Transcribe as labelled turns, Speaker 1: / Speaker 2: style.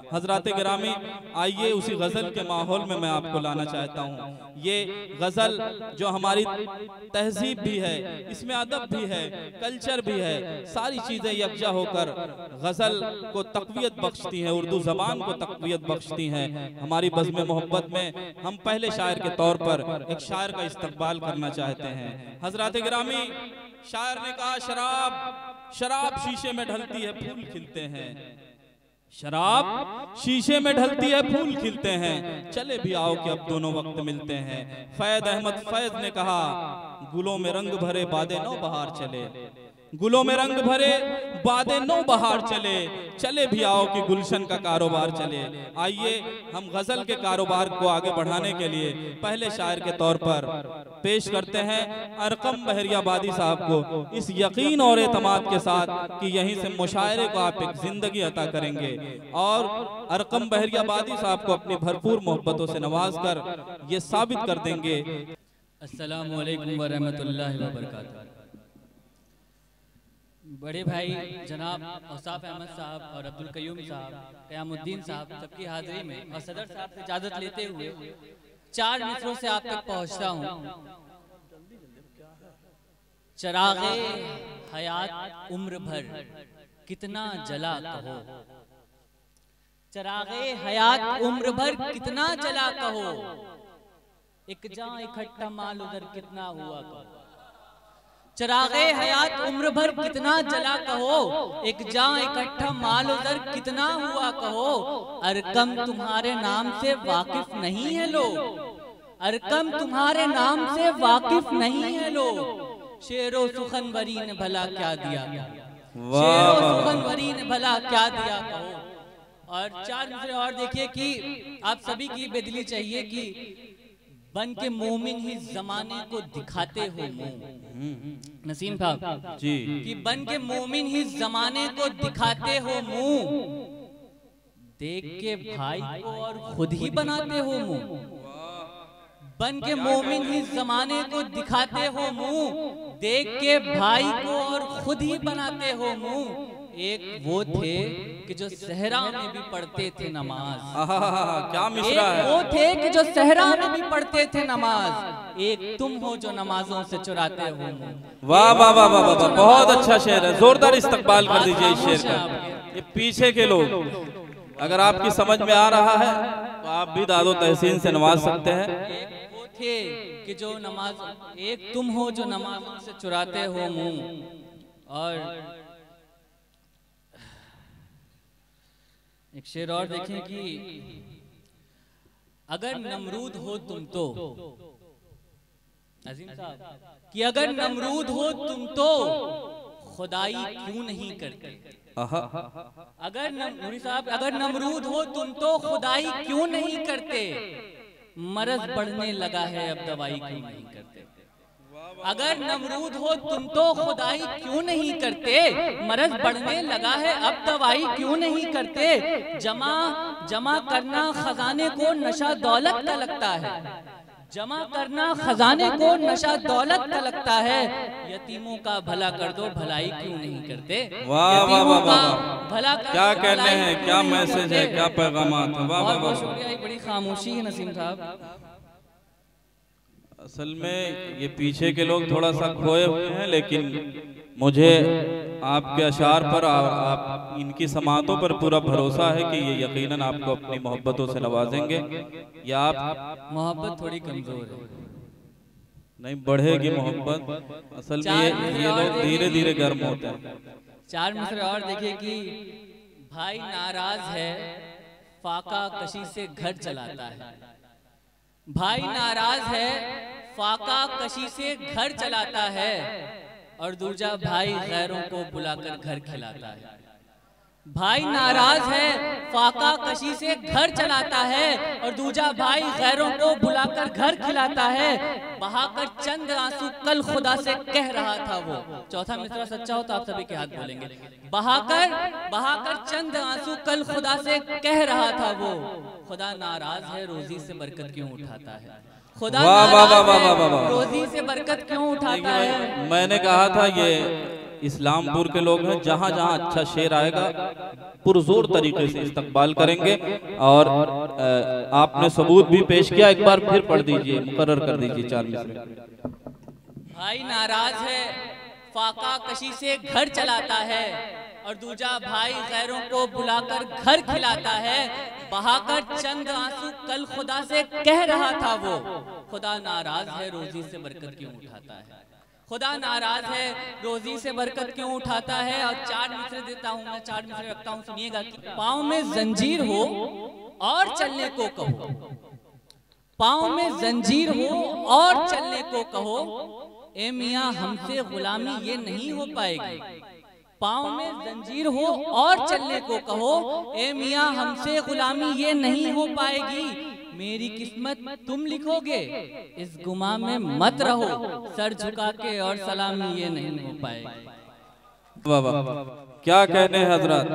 Speaker 1: हजरात गिरामी, आइए उसी गज़ल के माहौल में मैं आपको लाना चाहता हूँ। ये गज़ल जो हमारी तहजीब भी है, इसमें अदब भी है, कल्चर भी है, सारी चीज़ें यकजा होकर गज़ल को तक़वियत बख्शती हैं, उर्दू ज़बान को तक़वियत बख्शती हैं। हमारी बज़्म मोहब्बत में हम पहले शायर के तौर पर एक शायर का इस्तक़बाल करना चाहते हैं। हजरात गिरामी, शायर ने कहा शराब शराब शीशे में ढलती है फूल खिलते हैं, शराब शीशे में ढलती है फूल खिलते हैं, चले भी आओ कि अब दोनों वक्त मिलते हैं। फैद अहमद फैज ने कहा गुलों में रंग भरे बादे नौ बहार चले, गुलों में रंग भरे बादे नौ बहार चले, चले भी आओ कि गुलशन का कारोबार चले। आइए हम गज़ल के कारोबार को आगे बढ़ाने के लिए पहले शायर के तौर पर पेश करते हैं अरकम बहरियाबादी साहब को, इस यकीन और एतमाद के साथ कि यहीं से मुशायरे को आप एक जिंदगी अता करेंगे और अरकम बहरियाबादी साहब को अपनी भरपूर मोहब्बतों से नवाज कर ये साबित कर देंगे।
Speaker 2: अस्सलामु अलैकुम व रहमतुल्लाहि व बरकातुहू। बड़े भाई जनाब औसाफ अहमद साहब और अब्दुल कयूम साहब, क़यामुद्दीन साहब, सबकी हाजिरी में और सदर साहब से इजाज़त लेते हुए 4 मिसरों से आप तक पहुंचता हूं। चरागे हयात उम्र भर कितना जला कहो, चरागे हयात उम्र भर कितना जला कहो, एक जान इकट्ठा माल उधर कितना हुआ कहो। चरागे हयात उम्र भर कितना जला कहो, एक जान इकट्ठा माल उधर कितना हुआ कहो। अरकम तुम्हारे नाम से वाकिफ नहीं है लोग, अरकम तुम्हारे नाम से वाकिफ नहीं है लोग। शेरो सुखनवरी ने भला क्या दिया, शेरो सुखनवरी ने भला क्या दिया कहो। और 4 मिसरे और देखिए कि आप सभी की बेदिली चाहिए कि बन के मोमिन ही जमाने को दिखाते हो मुंह। नसीम साहब
Speaker 1: जी,
Speaker 2: कि बन के मोमिन ही जमाने को दिखाते हो मुंह, देख के भाई को और खुद ही बनाते हो मुंह। बन के मोमिन ही जमाने को दिखाते हो मुंह, देख के भाई को और खुद ही बनाते हो मुंह। एक वो थे कि जो सहरा में भी पढ़ते थे नमाज,
Speaker 1: क्या मिसरा है।
Speaker 2: वो थे कि जो सहरा में भी पढ़ते थे नमाज, एक तुम हो जो नमाजों से चुराते हो।
Speaker 1: वाह वाह वाह वाह वाह, बहुत अच्छा शेर है, जोरदार इस्तकबाल कर दीजिए इस शेर का। ये पीछे के लोग अगर आपकी समझ में आ रहा है तो आप भी दादो तहसीन से नवाज सकते हैं।
Speaker 2: एक वो थे कि जो नमाज, एक तुम हो जो नमाजों से चुराते हो मुंह। और एक शेर और देखें कि अगर नमरूद हो तुम तो, अजीम साहब कि अगर नमरूद हो तुम तो खुदाई क्यों नहीं करते। अगर नूरी साहब अगर नमरूद हो तुम तो खुदाई क्यों नहीं करते, मरज बढ़ने लगा है अब दवाई क्यों नहीं करते। अगर नमरूद हो तुम तो खुदाई क्यों नहीं करते, मरज बढ़ने लगा है अब दवाई क्यों नहीं करते। जमा जमा करना खजाने को नशा दौलत का लगता है, जमा करना खजाने को नशा दौलत का लगता है। यतीमों का भला कर दो भलाई क्यों नहीं करते।
Speaker 1: वाह वाह वाह वाह,
Speaker 2: भला
Speaker 1: क्या कहने हैं, क्या मैसेज है, क्या पैगामात है। वाह वाह वाह,
Speaker 2: शुक्रिया। बड़ी खामोशी है नसीम साहब।
Speaker 1: असल में ये पीछे के लोग थोड़ा सा खोए हुए हैं, लेकिन मुझे आपके अशार पर आप इनकी समातों पर पूरा भरोसा है कि ये यकीनन आपको अपनी मोहब्बतों से नवाजेंगे। या आप
Speaker 2: मोहब्बत थोड़ी कमजोर है,
Speaker 1: नहीं बढ़ेगी मोहब्बत। असल में ये लोग धीरे धीरे गर्म होते हैं।
Speaker 2: 4 मिसरे और देखिए कि भाई नाराज है फाका कशी से घर चलाता है, भाई नाराज है फाका कशी से घर चलाता है, और दूजा भाई गैरों को बुलाकर घर खिलाता है। भाई नाराज है फाका कशी से घर चलाता है, और दूजा भाई गैरों को बुलाकर घर खिलाता है। बहाकर चंद आंसू कल खुदा से कह रहा था वो। चौथा मिसरा सच्चा हो तो आप सभी के हाथ बोलेंगे। बहाकर चंद आंसू कल खुदा से कह रहा था वो, खुदा नाराज है रोजी से बरकत क्यों उठाता है। खुदा नाराज है रोजी से बरकत क्यों उठाता है।
Speaker 1: मैंने कहा था ये इस्लामपुर के लोग हैं, जहाँ जहाँ अच्छा शेर आएगा पुरजोर तरीके से इस्तकबाल करेंगे। और आपने सबूत भी पेश किया, एक बार फिर पढ़ दीजिए, मुकर्रर कर दीजिए 4 मिसरे।
Speaker 2: भाई नाराज है, फाका कशी से घर चलाता है, और दूजा भाई गैरों को बुलाकर घर खिलाता है। बहाकर चंद आंसू कल खुदा से कह रहा था वो, खुदा नाराज है रोजी से बरकत क्यों उठाता है, खुदा नाराज है रोजी से बरकत क्यों उठाता है। और 4 मिसरे देता हूँ मैं, 4 मिसरे रखता हूँ, सुनिएगा। पाँव में जंजीर हो और चलने को कहो, पाँव में जंजीर हो और चलने को कहो, ए मियाँ हमसे गुलामी ये नहीं हो पाएगी। पाँव में जंजीर हो और चलने को कहो, ए मियाँ हमसे गुलामी ये नहीं हो पाएगी। मेरी किस्मत तुम लिखोगे, इस गुमा में मत रहो, सर झुका के और सलामी ये नहीं हो पाएगी।
Speaker 1: वाह वाह, क्या कहने हजरत।